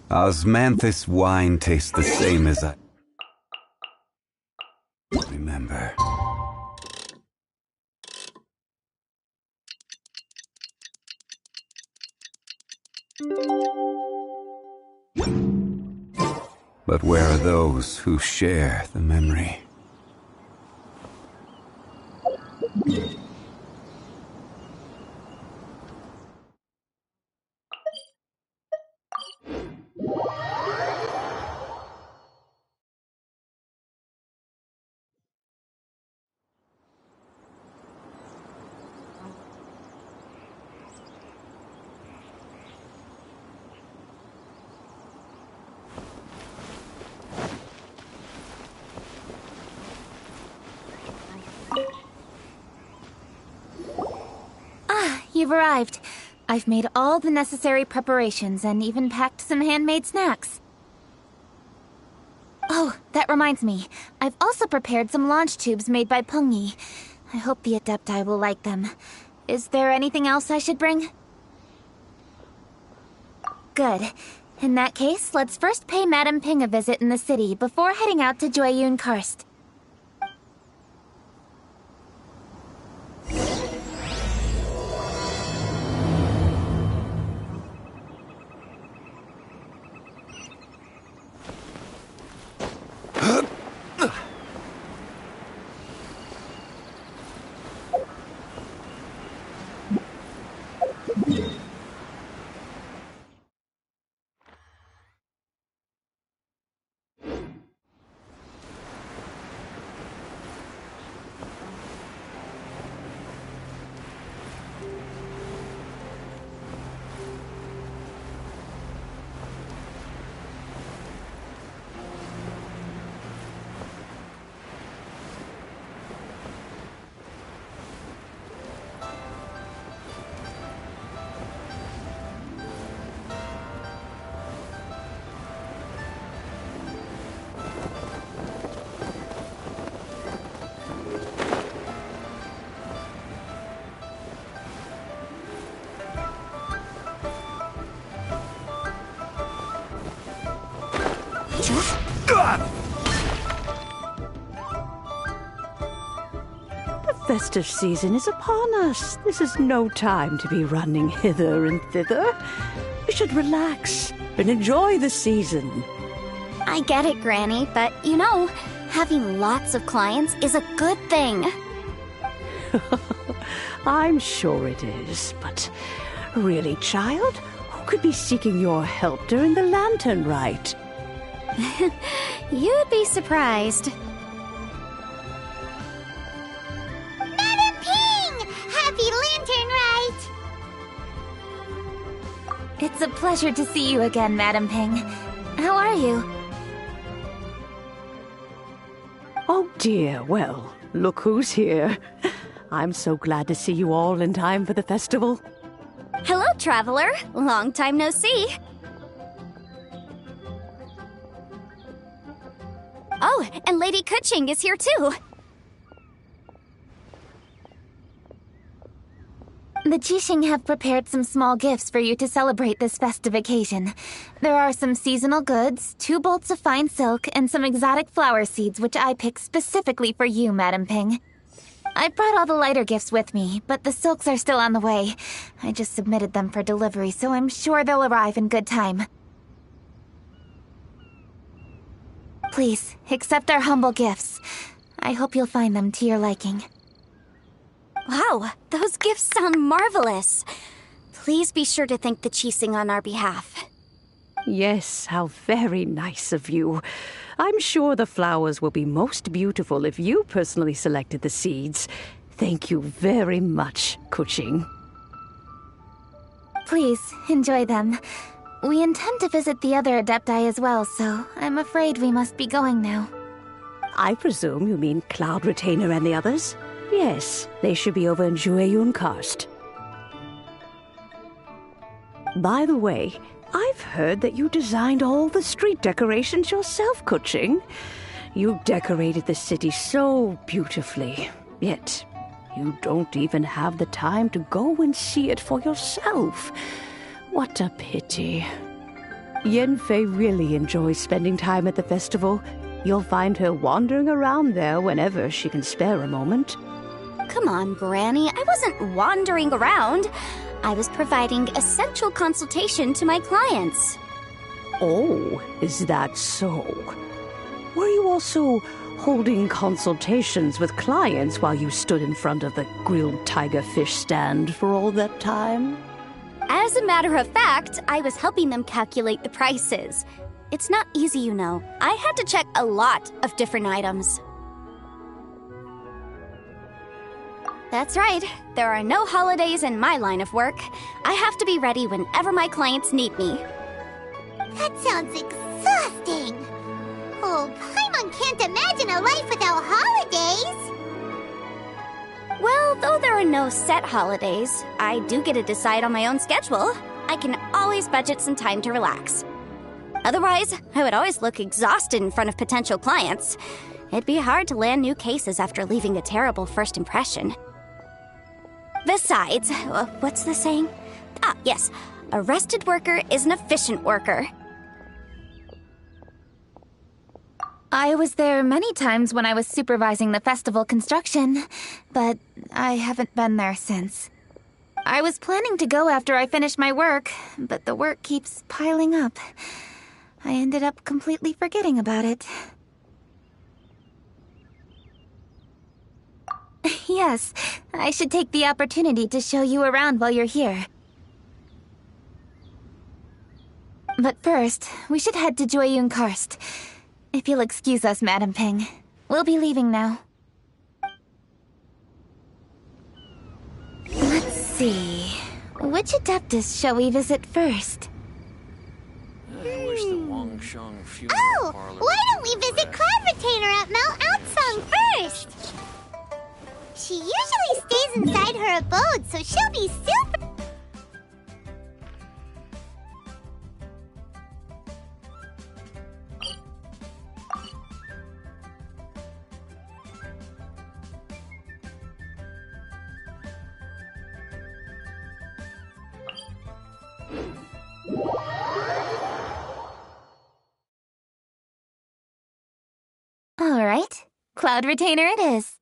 Osmanthus wine tastes the same as I remember. But where are those who share the memory? You've arrived. I've made all the necessary preparations and even packed some handmade snacks. Oh, that reminds me. I've also prepared some launch tubes made by Pungi. I hope the Adepti will like them. Is there anything else I should bring? Good. In that case, let's first pay Madame Ping a visit in the city before heading out to Jueyun Karst. The festive season is upon us. This is no time to be running hither and thither. We should relax and enjoy the season. I get it, Granny, but you know, having lots of clients is a good thing. I'm sure it is, but really, child, who could be seeking your help during the lantern rite? You'd be surprised. Madam Ping! Happy Lantern Rite! It's a pleasure to see you again, Madame Ping. How are you? Oh dear, well, look who's here. I'm so glad to see you all in time for the festival. Hello, traveler. Long time no see. Oh, and Lady Kuching is here too. The Jixing have prepared some small gifts for you to celebrate this festive occasion. There are some seasonal goods, 2 bolts of fine silk, and some exotic flower seeds which I picked specifically for you, Madame Ping. I brought all the lighter gifts with me, but the silks are still on the way. I just submitted them for delivery, so I'm sure they'll arrive in good time. Please, accept our humble gifts. I hope you'll find them to your liking. Wow, those gifts sound marvelous. Please be sure to thank the Jixing on our behalf. Yes, how very nice of you. I'm sure the flowers will be most beautiful if you personally selected the seeds. Thank you very much, Kuching. Please, enjoy them. We intend to visit the other Adepti as well, so I'm afraid we must be going now. I presume you mean Cloud Retainer and the others? Yes, they should be over in Jueyun Karst. By the way, I've heard that you designed all the street decorations yourself, Kuching. You decorated the city so beautifully, yet you don't even have the time to go and see it for yourself. What a pity. Yenfei really enjoys spending time at the festival. You'll find her wandering around there whenever she can spare a moment. Come on, Granny. I wasn't wandering around. I was providing essential consultation to my clients. Oh, is that so? Were you also holding consultations with clients while you stood in front of the grilled tiger fish stand for all that time? As a matter of fact, I was helping them calculate the prices. It's not easy, you know. I had to check a lot of different items. That's right. There are no holidays in my line of work. I have to be ready whenever my clients need me. That sounds exhausting. Oh, Paimon can't imagine a life without holidays. Well, though there are no set holidays, I do get to decide on my own schedule. I can always budget some time to relax. Otherwise, I would always look exhausted in front of potential clients. It'd be hard to land new cases after leaving a terrible first impression. Besides, what's the saying? Ah, yes. A rested worker is an efficient worker. I was there many times when I was supervising the festival construction, but I haven't been there since. I was planning to go after I finished my work, but the work keeps piling up. I ended up completely forgetting about it. Yes, I should take the opportunity to show you around while you're here. But first, we should head to Joyun Karst. If you'll excuse us, Madam Ping. We'll be leaving now. Let's see. Which Adeptus shall we visit first? I wish the Wang Sheng funeral Oh, parlor why don't we visit Cloud Retainer at Mount Outsong first? She usually stays inside her abode, so she'll be super... All right. Cloud Retainer it is.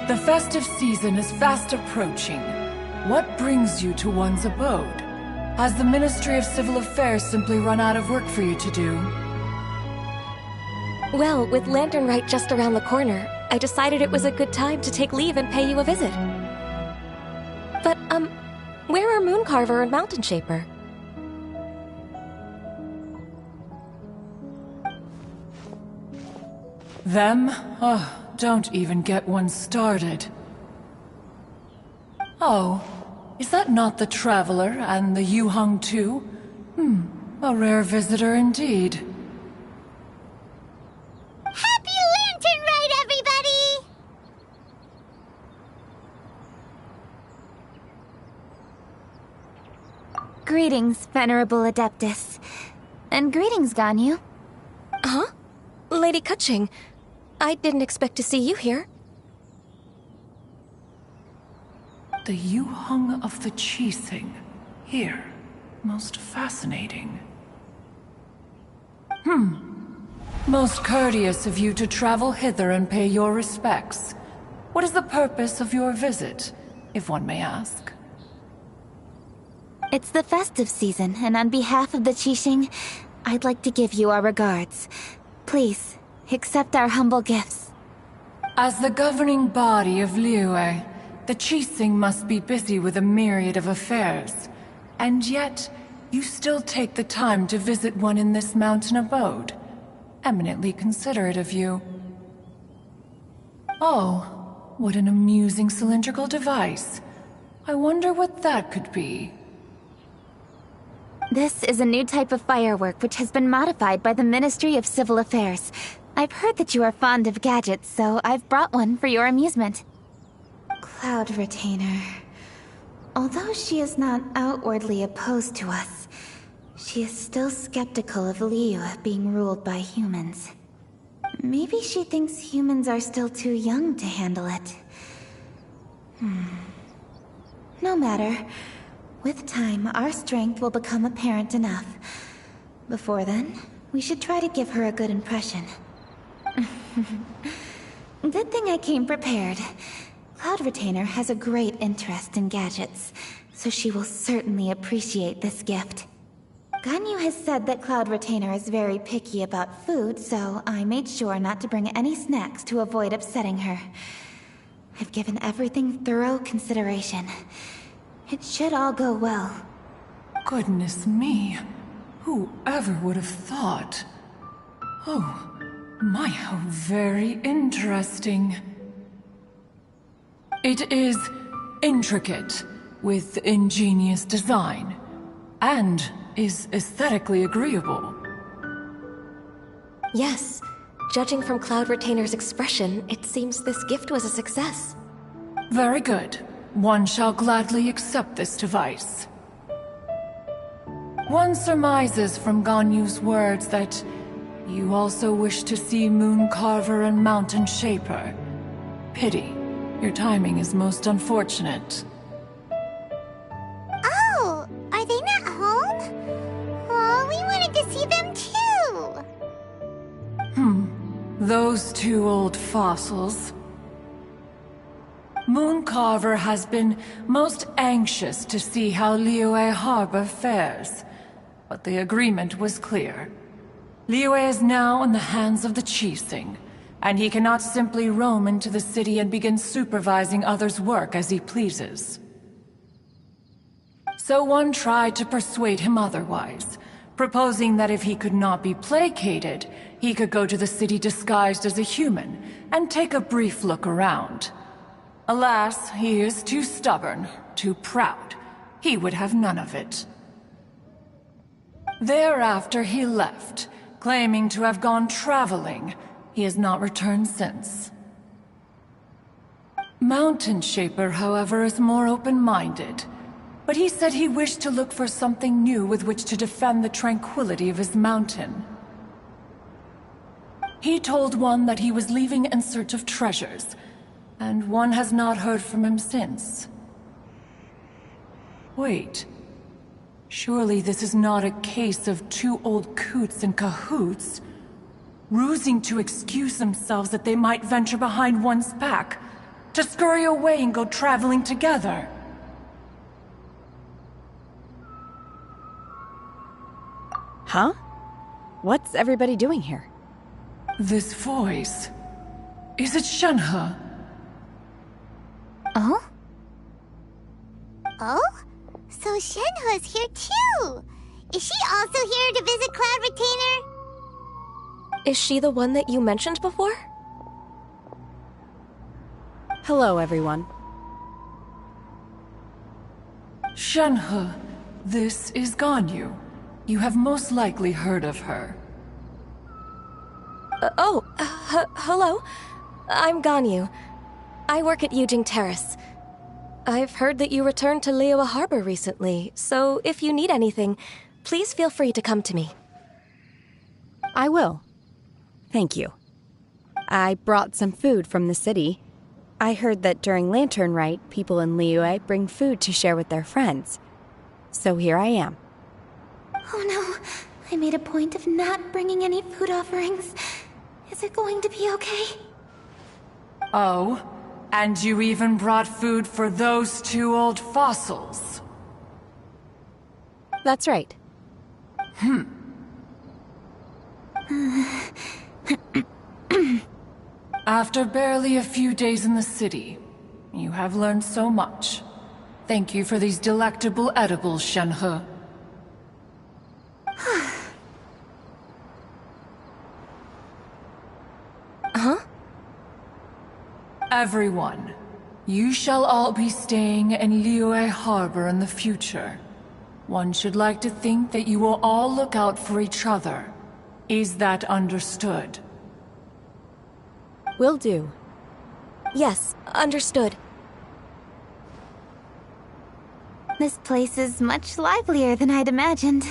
The festive season is fast approaching. What brings you to one's abode? Has the Ministry of Civil Affairs simply run out of work for you to do? Well, with Lantern Rite just around the corner, I decided it was a good time to take leave and pay you a visit. But, where are Mooncarver and Mountain Shaper? Them? Oh, don't even get one started. Oh, is that not the Traveler and the Yuheng too? A rare visitor indeed. Happy Lantern Rite, everybody! Greetings, Venerable Adeptus. And greetings, Ganyu. Huh? Lady Kutching, I didn't expect to see you here. The Yuheng of the Qixing. Here. Most fascinating. Most courteous of you to travel hither and pay your respects. What is the purpose of your visit, if one may ask? It's the festive season, and on behalf of the Qixing, I'd like to give you our regards. Please, accept our humble gifts. As the governing body of Liyue, the Qixing must be busy with a myriad of affairs. And yet, you still take the time to visit one in this mountain abode. Eminently considerate of you. Oh, what an amusing cylindrical device. I wonder what that could be. This is a new type of firework which has been modified by the Ministry of Civil Affairs. I've heard that you are fond of gadgets, so I've brought one for your amusement. Cloud Retainer. Although she is not outwardly opposed to us, she is still skeptical of Liyue being ruled by humans. Maybe she thinks humans are still too young to handle it. No matter. With time, our strength will become apparent enough. Before then, we should try to give her a good impression. Good thing I came prepared. Cloud Retainer has a great interest in gadgets, so she will certainly appreciate this gift. Ganyu has said that Cloud Retainer is very picky about food, so I made sure not to bring any snacks to avoid upsetting her. I've given everything thorough consideration. It should all go well. Goodness me. Whoever would have thought? Oh, my, how very interesting. It is intricate, with ingenious design, and is aesthetically agreeable. Yes. Judging from Cloud Retainer's expression, it seems this gift was a success. Very good. One shall gladly accept this device. One surmises from Ganyu's words that you also wish to see Moon Carver and Mountain Shaper. Pity. Your timing is most unfortunate. Oh, are they not home? Oh, we wanted to see them too. Those two old fossils. Moon Carver has been most anxious to see how Liyue Harbor fares, but the agreement was clear. Liyue is now in the hands of the Qixing, and he cannot simply roam into the city and begin supervising others' work as he pleases. So one tried to persuade him otherwise, proposing that if he could not be placated, he could go to the city disguised as a human and take a brief look around. Alas, he is too stubborn, too proud. He would have none of it. Thereafter he left, claiming to have gone traveling. He has not returned since. Mountain Shaper, however, is more open-minded. But he said he wished to look for something new with which to defend the tranquility of his mountain. He told one that he was leaving in search of treasures, and one has not heard from him since. Wait. Surely this is not a case of two old coots in cahoots, rusing to excuse themselves that they might venture behind one's back, to scurry away and go traveling together. Huh? What's everybody doing here? This voice... is it Shenhe? Oh? Oh? So Shenhe's here too! Is she also here to visit Cloud Retainer? Is she the one that you mentioned before? Hello, everyone. Shenhe, this is Ganyu. You have most likely heard of her. Hello. I'm Ganyu. I work at Yujing Terrace. I've heard that you returned to Liyue Harbor recently, so if you need anything, please feel free to come to me. I will. Thank you. I brought some food from the city. I heard that during Lantern Rite, people in Liyue bring food to share with their friends. So here I am. Oh no, I made a point of not bringing any food offerings. Is it going to be okay? Oh? And you even brought food for those two old fossils? That's right. After barely a few days in the city, you have learned so much. Thank you for these delectable edibles, Shenhe. Huh? Everyone, you shall all be staying in Liyue Harbor in the future. One should like to think that you will all look out for each other. Is that understood? Will do. Yes, understood. This place is much livelier than I'd imagined.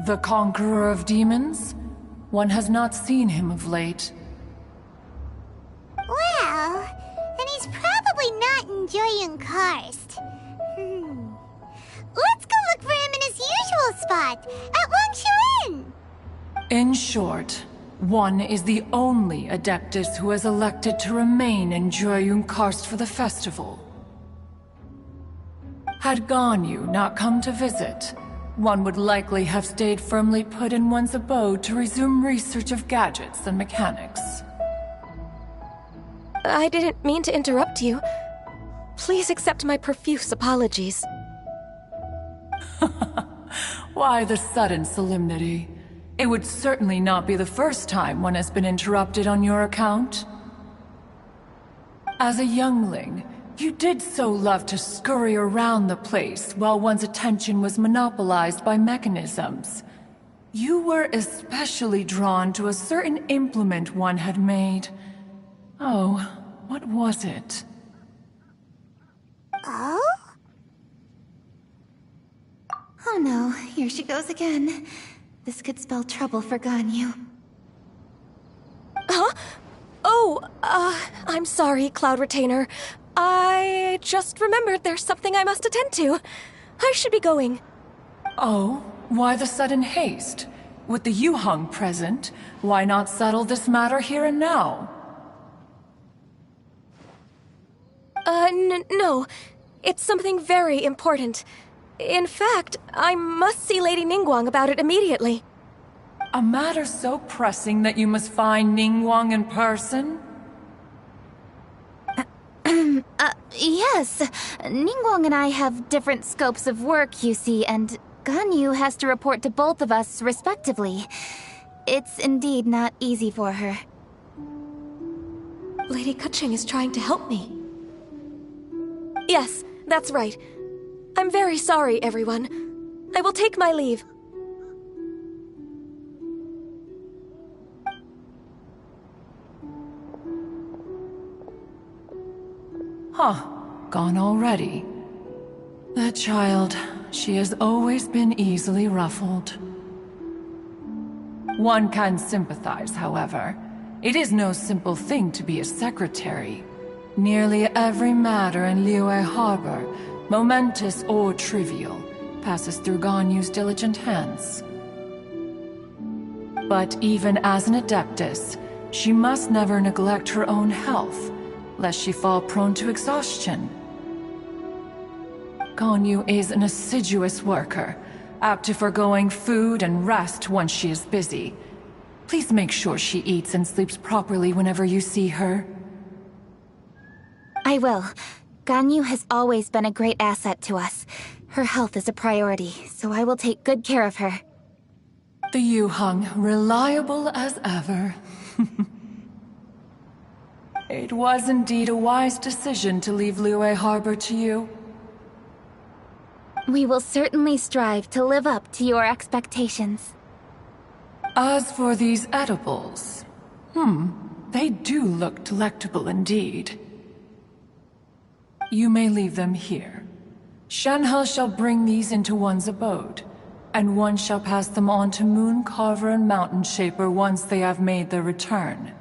The Conqueror of Demons? One has not seen him of late. Well, then he's probably not enjoying Karst. Let's go look for him in his usual spot, at Wangshu Inn! In short, one is the only Adeptus who has elected to remain in Jueyun Karst for the festival. Had Ganyu not come to visit, one would likely have stayed firmly put in one's abode to resume research of gadgets and mechanics. I didn't mean to interrupt you. Please accept my profuse apologies. Why the sudden solemnity? It would certainly not be the first time one has been interrupted on your account. As a youngling, you did so love to scurry around the place while one's attention was monopolized by mechanisms. You were especially drawn to a certain implement one had made. Oh, what was it? Oh? Oh no, here she goes again. This could spell trouble for Ganyu. Huh? Oh, I'm sorry, Cloud Retainer. I just remembered there's something I must attend to. I should be going. Oh, why the sudden haste? With the Yuheng present, why not settle this matter here and now? No. It's something very important. In fact, I must see Lady Ningguang about it immediately. A matter so pressing that you must find Ningguang in person? Yes. Ningguang and I have different scopes of work, you see, and Ganyu has to report to both of us respectively. It's indeed not easy for her. Lady Keqing is trying to help me. Yes, that's right. I'm very sorry, everyone. I will take my leave. Huh, gone already. That child, she has always been easily ruffled. One can sympathize, however. It is no simple thing to be a secretary. Nearly every matter in Liyue Harbor, momentous or trivial, passes through Ganyu's diligent hands. But even as an Adeptus, she must never neglect her own health, lest she fall prone to exhaustion. Ganyu is an assiduous worker, apt to foregoing food and rest once she is busy. Please make sure she eats and sleeps properly whenever you see her. I will. Ganyu has always been a great asset to us. Her health is a priority, so I will take good care of her. The Yuheng, reliable as ever. It was indeed a wise decision to leave Liyue Harbor to you. We will certainly strive to live up to your expectations. As for these edibles, they do look delectable indeed. You may leave them here. Shenhe shall bring these into one's abode, and one shall pass them on to Moon Carver and Mountain Shaper once they have made their return.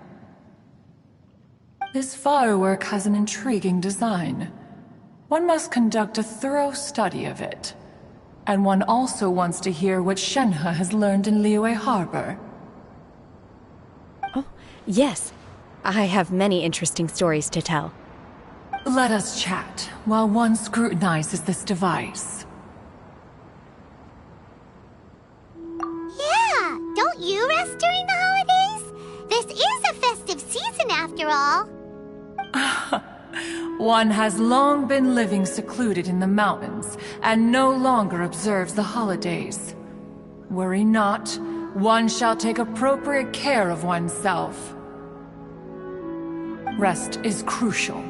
This firework has an intriguing design. One must conduct a thorough study of it. And one also wants to hear what Shenhe has learned in Liyue Harbor. Oh, yes. I have many interesting stories to tell. Let us chat while one scrutinizes this device. Yeah, don't you rest during the holidays? This is a festive season after all. One has long been living secluded in the mountains and no longer observes the holidays. Worry not, one shall take appropriate care of oneself. Rest is crucial.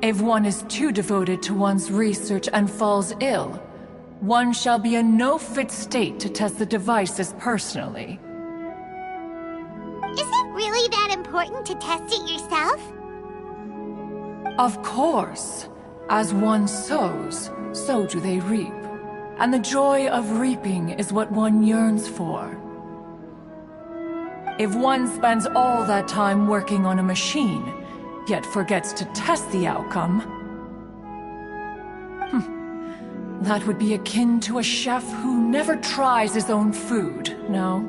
If one is too devoted to one's research and falls ill, one shall be in no fit state to test the devices personally. Is it really that important to test it yourself? Of course. As one sows, so do they reap. And the joy of reaping is what one yearns for. If one spends all that time working on a machine, yet forgets to test the outcome, that would be akin to a chef who never tries his own food, no?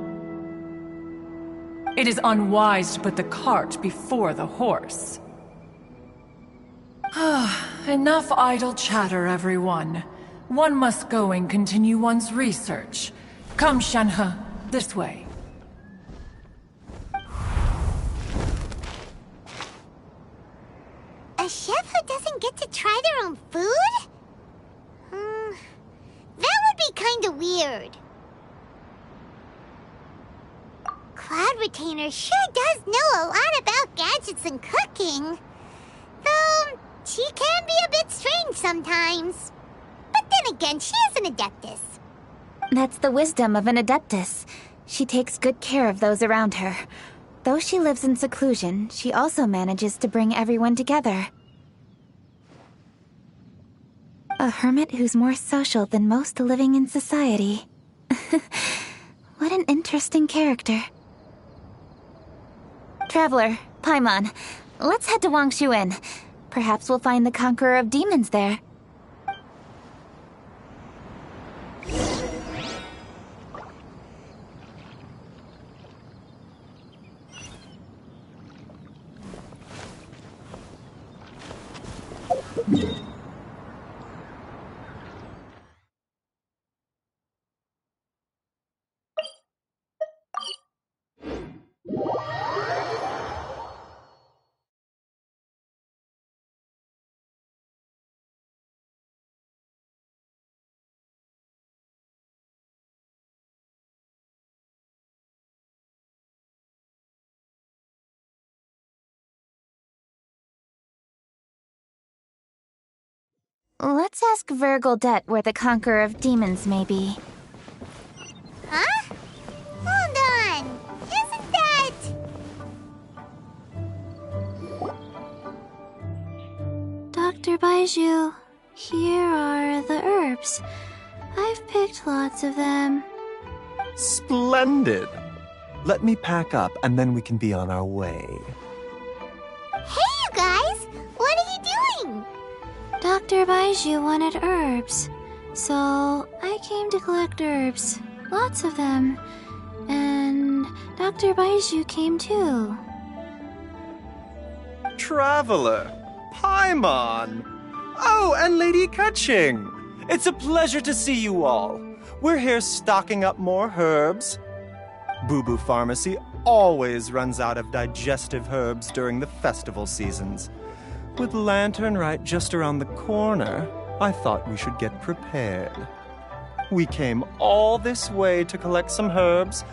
It is unwise to put the cart before the horse. Enough idle chatter, everyone. One must go and continue one's research. Come, Shenhe, this way. A chef who doesn't get to try their own food? That would be kinda weird. Cloud Retainer sure does know a lot about gadgets and cooking. Though, she can be a bit strange sometimes. But then again, she is an Adeptus. That's the wisdom of an Adeptus. She takes good care of those around her. Though she lives in seclusion, she also manages to bring everyone together. A hermit who's more social than most living in society. What an interesting character. Traveler, Paimon, let's head to Wangshuin. Perhaps we'll find the Conqueror of Demons there. Let's ask Vergildet where the Conqueror of Demons may be. Huh? Hold on. Isn't that... Dr. Baiju, here are the herbs. I've picked lots of them. Splendid! Let me pack up and then we can be on our way. Hey, you guys! What are you doing? Dr. Baiju wanted herbs, so I came to collect herbs. Lots of them. And Dr. Baiju came too. Traveler! Paimon! Oh, and Lady Kaching! It's a pleasure to see you all. We're here stocking up more herbs. Boo Boo Pharmacy always runs out of digestive herbs during the festival seasons. With Lantern Rite just around the corner, I thought we should get prepared. We came all this way to collect some herbs,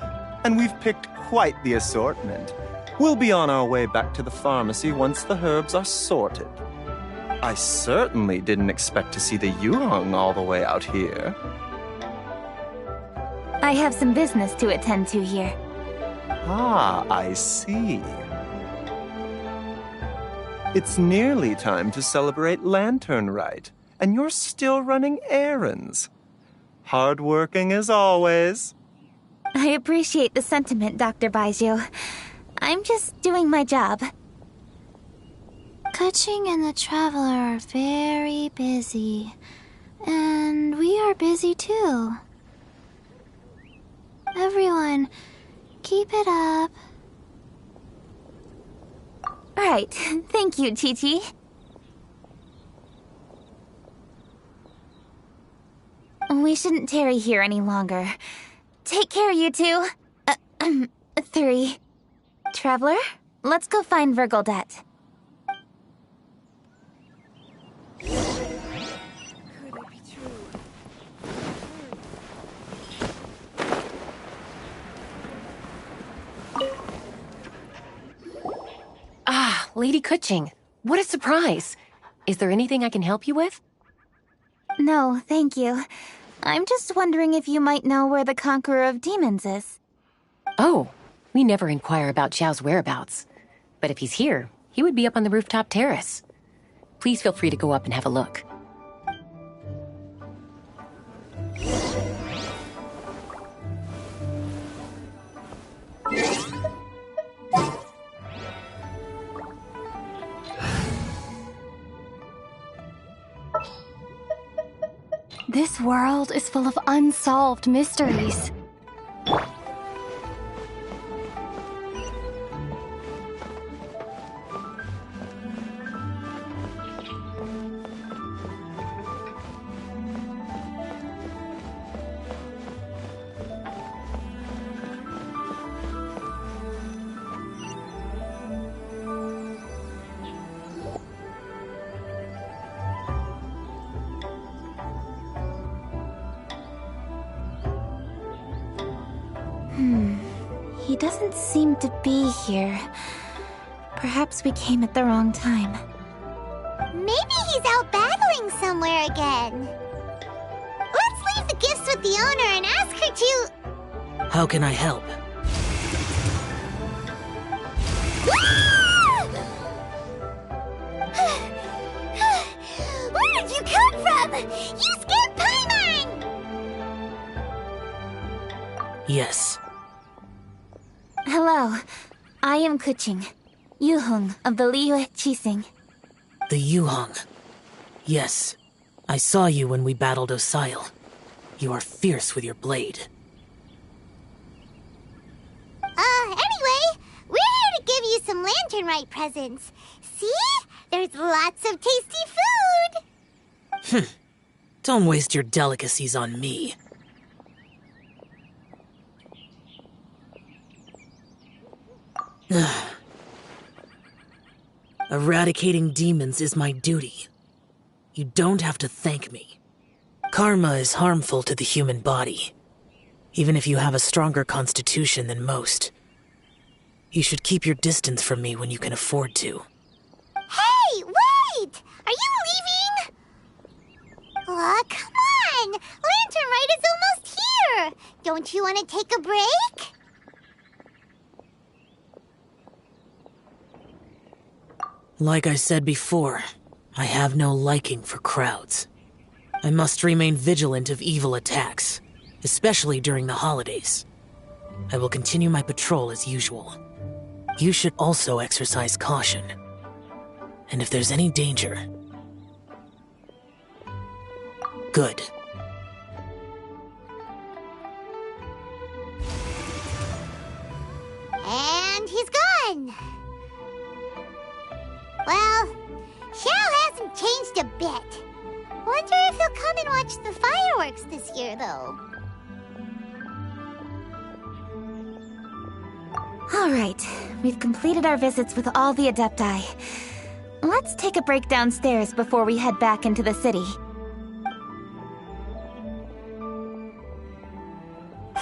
and we've picked quite the assortment. We'll be on our way back to the pharmacy once the herbs are sorted. I certainly didn't expect to see the Yuheng all the way out here. I have some business to attend to here. Ah, I see. It's nearly time to celebrate Lantern Rite, and you're still running errands. Hardworking as always. I appreciate the sentiment, Dr. Baiju. I'm just doing my job. Kaching and the Traveler are very busy. And we are busy too. Everyone, keep it up. Right. Thank you, Chi-Chi. We shouldn't tarry here any longer. Take care, you two. 3. Traveler, let's go find Virgildet. Ah, Lady Kuching. What a surprise. Is there anything I can help you with? No, thank you. I'm just wondering if you might know where the Conqueror of Demons is. Oh, we never inquire about Xiao's whereabouts. But if he's here, he would be up on the rooftop terrace. Please feel free to go up and have a look. This world is full of unsolved mysteries. He doesn't seem to be here. Perhaps we came at the wrong time. Maybe he's out battling somewhere again. Let's leave the gifts with the owner and ask her to... How can I help? Where did you come from? You scared Paimon! Yes. Hello, I am Kuching, Yuhung of the Liyue Chising. The Yuhong. Yes. I saw you when we battled Osail. You are fierce with your blade. Anyway, we're here to give you some Lanternrite presents. See? There's lots of tasty food! Don't waste your delicacies on me. Eradicating demons is my duty. You don't have to thank me. Karma is harmful to the human body, even if you have a stronger constitution than most. You should keep your distance from me when you can afford to. Hey, wait! Are you leaving? Aw, come on! Lanternrite is almost here! Don't you want to take a break? Like I said before, I have no liking for crowds. I must remain vigilant of evil attacks, especially during the holidays. I will continue my patrol as usual. You should also exercise caution. And if there's any danger... Good. And he's gone! Well, Xiao hasn't changed a bit. Wonder if he'll come and watch the fireworks this year, though. Alright, we've completed our visits with all the Adepti. Let's take a break downstairs before we head back into the city.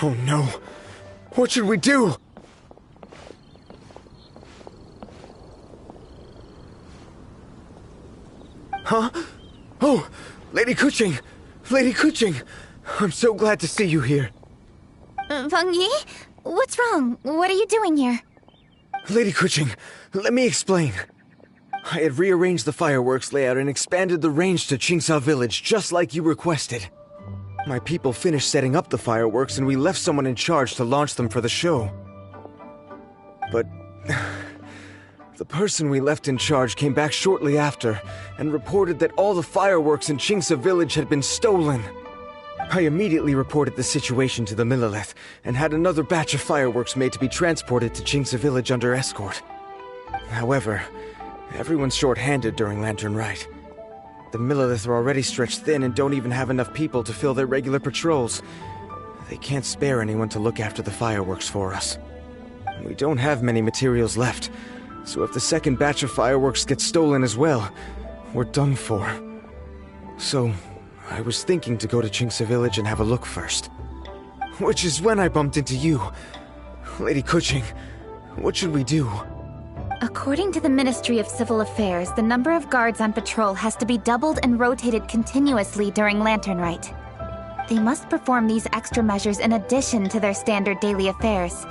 Oh no! What should we do? Huh? Oh! Lady Kuching! Lady Kuching! I'm so glad to see you here. Feng Yi? What's wrong? What are you doing here? Lady Kuching, let me explain. I had rearranged the fireworks layout and expanded the range to Qingsa Village just like you requested. My people finished setting up the fireworks and we left someone in charge to launch them for the show. But... the person we left in charge came back shortly after and reported that all the fireworks in Qingsa Village had been stolen. I immediately reported the situation to the Millelith and had another batch of fireworks made to be transported to Qingsa Village under escort. However, everyone's short-handed during Lanternrite. The Millilith are already stretched thin and don't even have enough people to fill their regular patrols. They can't spare anyone to look after the fireworks for us. We don't have many materials left, so if the second batch of fireworks gets stolen as well, we're done for. So, I was thinking to go to Chinxa Village and have a look first. Which is when I bumped into you. Lady Kuching, what should we do? According to the Ministry of Civil Affairs, the number of guards on patrol has to be doubled and rotated continuously during Lantern Rite. They must perform these extra measures in addition to their standard daily affairs.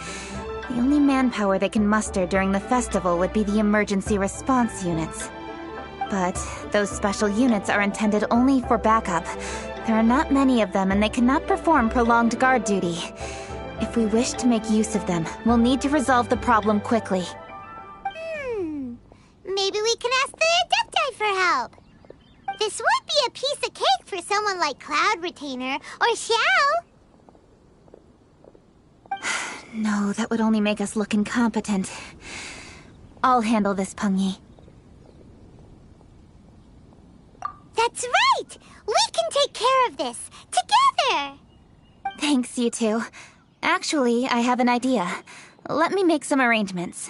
The only manpower they can muster during the festival would be the emergency response units. But those special units are intended only for backup. There are not many of them, and they cannot perform prolonged guard duty. If we wish to make use of them, we'll need to resolve the problem quickly. Maybe we can ask the Adepti for help. This would be a piece of cake for someone like Cloud Retainer or Xiao. No, that would only make us look incompetent. I'll handle this, Pengyi. That's right! We can take care of this, together! Thanks, you two. Actually, I have an idea. Let me make some arrangements.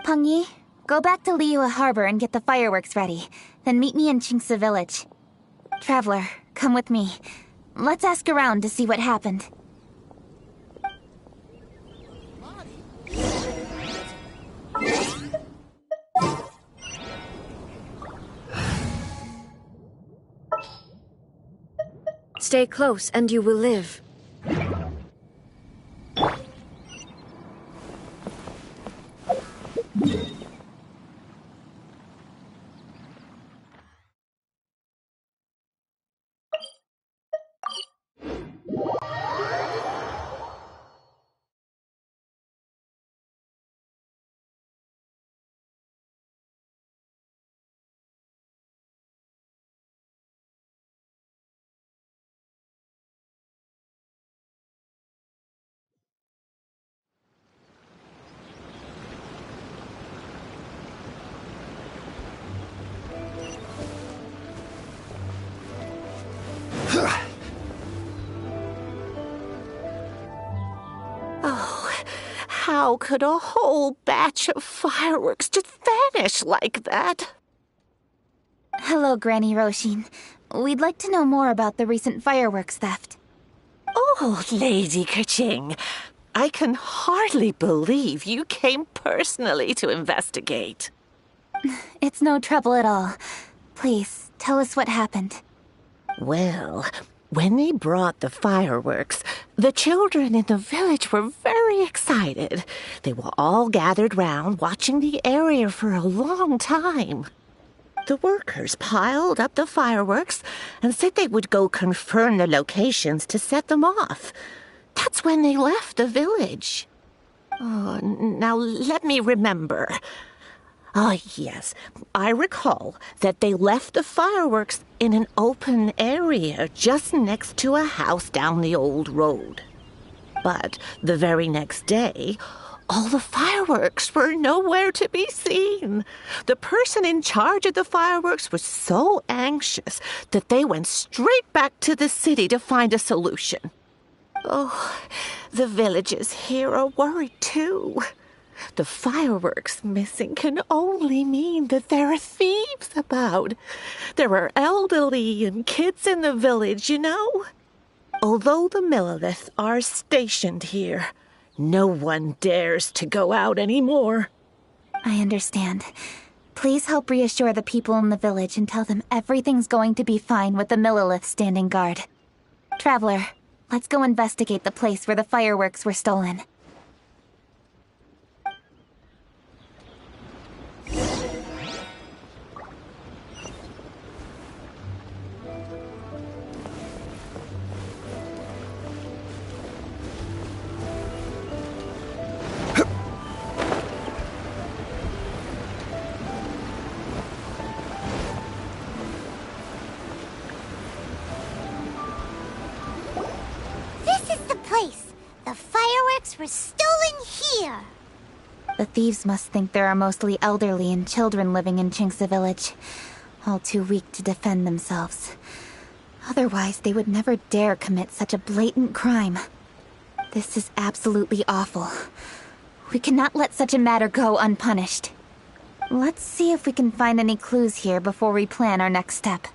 Pengyi, go back to Liyue Harbor and get the fireworks ready. Then meet me in Chinxa Village. Traveler, come with me. Let's ask around to see what happened. Stay close and you will live. How could a whole batch of fireworks just vanish like that? Hello, Granny Roshin. We'd like to know more about the recent fireworks theft. Oh, Lady Kuching, I can hardly believe you came personally to investigate. It's no trouble at all. Please, tell us what happened. Well, when they brought the fireworks, the children in the village were very excited. They were all gathered round, watching the area for a long time. The workers piled up the fireworks and said they would go confirm the locations to set them off. That's when they left the village. Oh, now let me remember. Ah, yes, I recall that they left the fireworks in an open area just next to a house down the old road. But the very next day, all the fireworks were nowhere to be seen. The person in charge of the fireworks was so anxious that they went straight back to the city to find a solution. Oh, the villagers here are worried too. The fireworks missing can only mean that there are thieves about. There are elderly and kids in the village, you know. Although the Millilith are stationed here, no one dares to go out anymore. I understand. Please help reassure the people in the village and tell them everything's going to be fine with the Millilith standing guard. Traveler, let's go investigate the place where the fireworks were stolen. The fireworks were stolen here! The thieves must think there are mostly elderly and children living in Chinxa Village. all too weak to defend themselves. Otherwise, they would never dare commit such a blatant crime. This is absolutely awful. We cannot let such a matter go unpunished. Let's see if we can find any clues here before we plan our next step.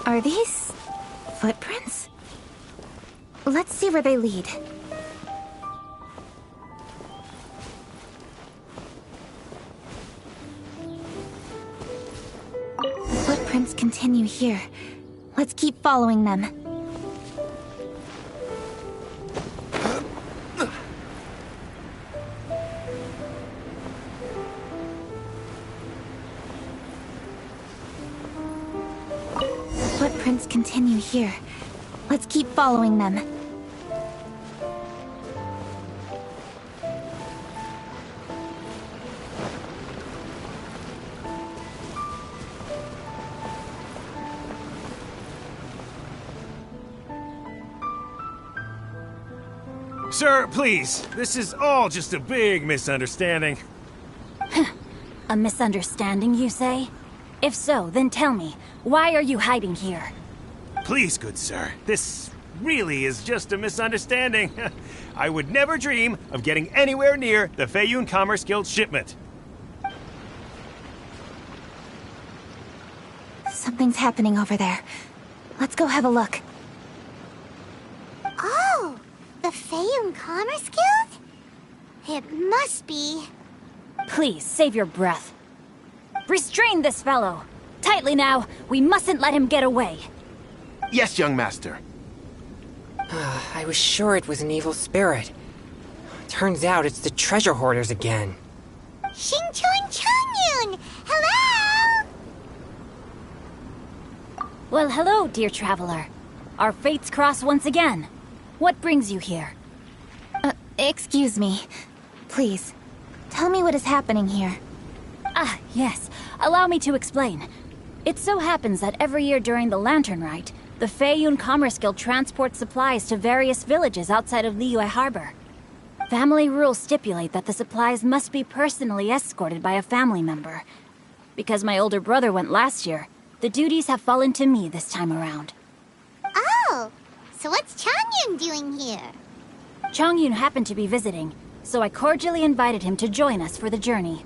Are these footprints? Let's see where they lead. The footprints continue here. Let's keep following them. Footprints continue here. Let's keep following them. Sir, please. This is all just a big misunderstanding. A misunderstanding, you say? If so, then tell me, why are you hiding here? Please, good sir. This really is just a misunderstanding. I would never dream of getting anywhere near the Feiyun Commerce Guild shipment. Something's happening over there. Let's go have a look. Oh, the Feiyun Commerce Guild? It must be. Please, save your breath. Restrain this fellow! Tightly now, we mustn't let him get away. Yes, young master. I was sure it was an evil spirit. Turns out it's the treasure hoarders again. Xingchun Changyun! Hello! Well, hello, dear traveler. Our fates cross once again. What brings you here? Excuse me. Please, tell me what is happening here. Ah, yes. Allow me to explain. It so happens that every year during the Lantern Rite, the Feiyun Commerce Guild transports supplies to various villages outside of Liyue Harbor. Family rules stipulate that the supplies must be personally escorted by a family member. Because my older brother went last year, the duties have fallen to me this time around. Oh, so what's Changyun doing here? Changyun happened to be visiting, so I cordially invited him to join us for the journey.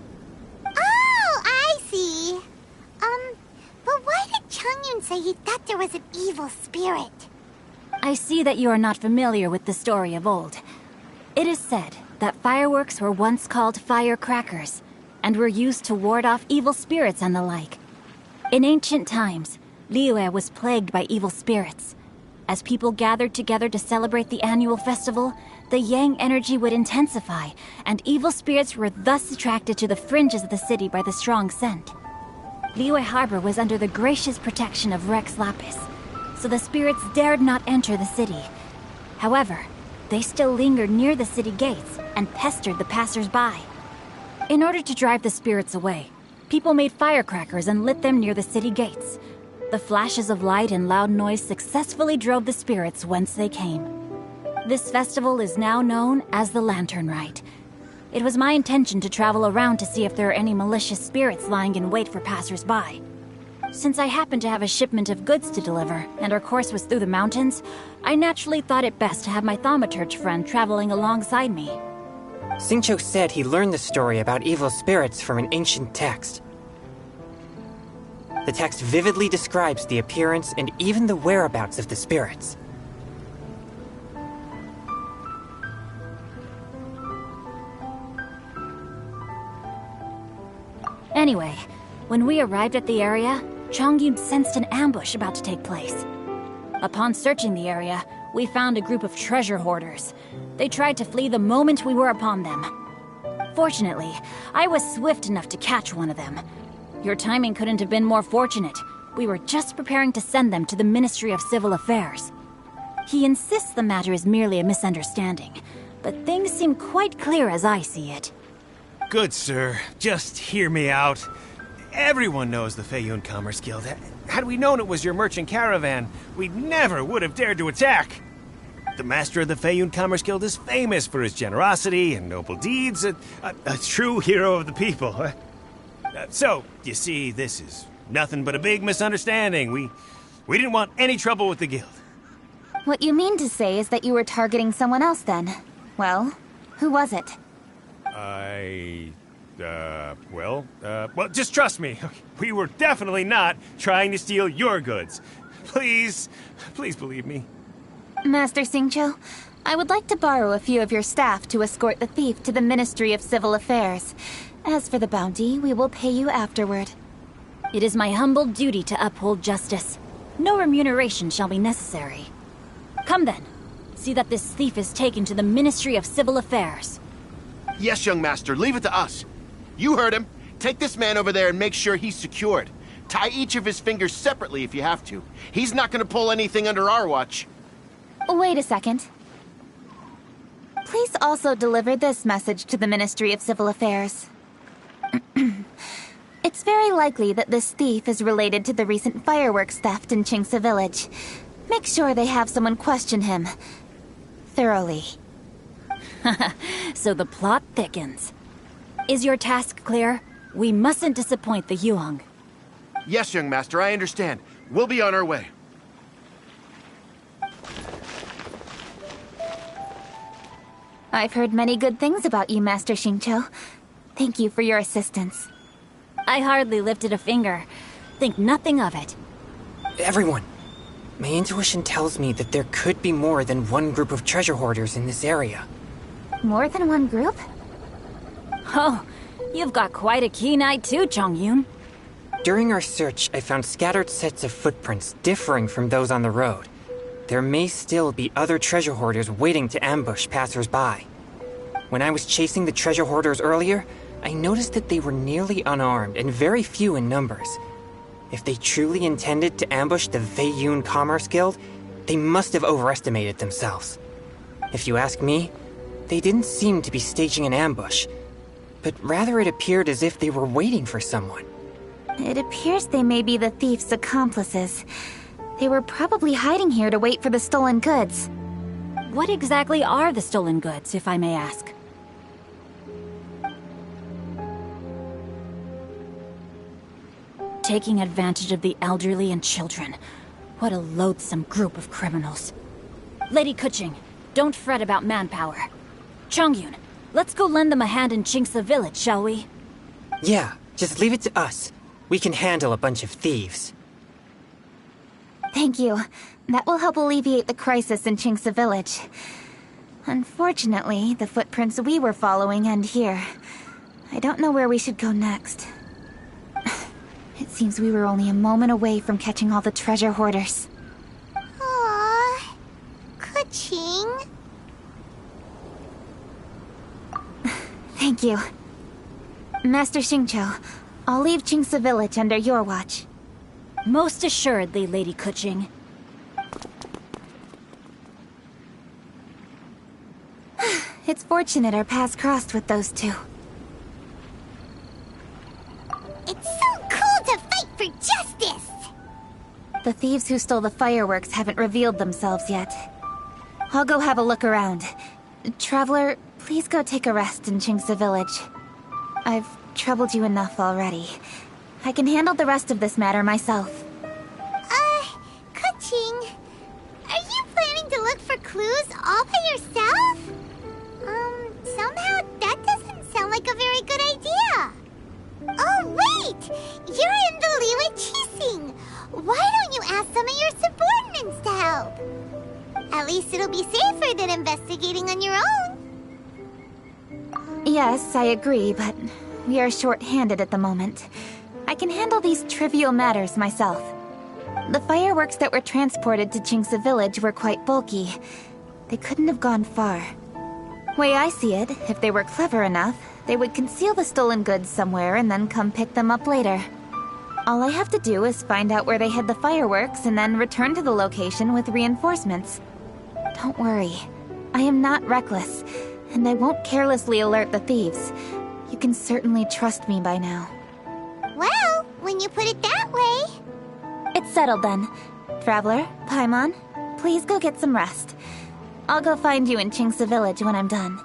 Oh, I see. But why did Changyun say he thought there was an evil spirit? I see that you are not familiar with the story of old. It is said that fireworks were once called firecrackers, and were used to ward off evil spirits and the like. In ancient times, Liyue was plagued by evil spirits. As people gathered together to celebrate the annual festival, the yang energy would intensify, and evil spirits were thus attracted to the fringes of the city by the strong scent. Liyue Harbor was under the gracious protection of Rex Lapis, so the spirits dared not enter the city. However, they still lingered near the city gates and pestered the passers-by. In order to drive the spirits away, people made firecrackers and lit them near the city gates. The flashes of light and loud noise successfully drove the spirits whence they came. This festival is now known as the Lantern Rite. It was my intention to travel around to see if there are any malicious spirits lying in wait for passers-by. Since I happened to have a shipment of goods to deliver, and our course was through the mountains, I naturally thought it best to have my thaumaturge friend traveling alongside me. Xingqiu said he learned the story about evil spirits from an ancient text. The text vividly describes the appearance and even the whereabouts of the spirits. Anyway, when we arrived at the area, Changyun sensed an ambush about to take place. Upon searching the area, we found a group of treasure hoarders. They tried to flee the moment we were upon them. Fortunately, I was swift enough to catch one of them. Your timing couldn't have been more fortunate. We were just preparing to send them to the Ministry of Civil Affairs. He insists the matter is merely a misunderstanding, but things seem quite clear as I see it. Good sir, just hear me out. Everyone knows the Feiyun Commerce Guild. Had we known it was your merchant caravan, we never would have dared to attack. The master of the Feiyun Commerce Guild is famous for his generosity and noble deeds, a true hero of the people. So, you see, this is nothing but a big misunderstanding. We didn't want any trouble with the guild. What you mean to say is that you were targeting someone else then? Well, who was it? Well, just trust me. We were definitely not trying to steal your goods. Please believe me. Master Xingqiu, I would like to borrow a few of your staff to escort the thief to the Ministry of Civil Affairs. As for the bounty, we will pay you afterward. It is my humble duty to uphold justice. No remuneration shall be necessary. Come then. See that this thief is taken to the Ministry of Civil Affairs. Yes, young master, leave it to us. You heard him. Take this man over there and make sure he's secured. Tie each of his fingers separately if you have to. He's not gonna pull anything under our watch. Wait a second. Please also deliver this message to the Ministry of Civil Affairs. It's very likely that this thief is related to the recent fireworks theft in Qingce Village. Make sure they have someone question him thoroughly. So the plot thickens. Is your task clear? We mustn't disappoint the Yuang. Yes, young master, I understand. We'll be on our way. I've heard many good things about you, Master Xingqiu. Thank you for your assistance. I hardly lifted a finger. Think nothing of it. Everyone, my intuition tells me that there could be more than one group of treasure hoarders in this area. More than one group? Oh, you've got quite a keen eye too, Chongyun. During our search, I found scattered sets of footprints differing from those on the road. There may still be other treasure hoarders waiting to ambush passers-by. When I was chasing the treasure hoarders earlier, I noticed that they were nearly unarmed and very few in numbers. If they truly intended to ambush the Feiyun Commerce Guild, they must have overestimated themselves. If you ask me, they didn't seem to be staging an ambush, but rather it appeared as if they were waiting for someone. It appears they may be the thief's accomplices. They were probably hiding here to wait for the stolen goods. What exactly are the stolen goods, if I may ask? Taking advantage of the elderly and children. What a loathsome group of criminals. Lady Kuching, don't fret about manpower. Chongyun, let's go lend them a hand in Qingce Village, shall we? Yeah, just leave it to us. We can handle a bunch of thieves. Thank you. That will help alleviate the crisis in Qingce Village. Unfortunately, the footprints we were following end here. I don't know where we should go next. It seems we were only a moment away from catching all the treasure hoarders. Aww. Kuching. Thank you. Master Xingqiu, I'll leave Qingce Village under your watch. Most assuredly, Lady Kuching. It's fortunate our paths crossed with those two. It's so cool to fight for justice! The thieves who stole the fireworks haven't revealed themselves yet. I'll go have a look around. Traveler, please go take a rest in Qingce Village. I've troubled you enough already. I can handle the rest of this matter myself. Kuching, are you planning to look for clues all by yourself? Somehow that doesn't sound like a very good idea. Oh, wait! You're in the Liyue Qixing! Why don't you ask some of your subordinates to help? At least it'll be safer than investigating on your own. Yes, I agree, but we are short-handed at the moment. I can handle these trivial matters myself. The fireworks that were transported to Qingce Village were quite bulky. They couldn't have gone far. Way I see it, if they were clever enough, they would conceal the stolen goods somewhere and then come pick them up later. All I have to do is find out where they hid the fireworks and then return to the location with reinforcements. Don't worry. I am not reckless, and I won't carelessly alert the thieves. You can certainly trust me by now. Well, when you put it that way... It's settled then. Traveler, Paimon, please go get some rest. I'll go find you in Chingsa Village when I'm done.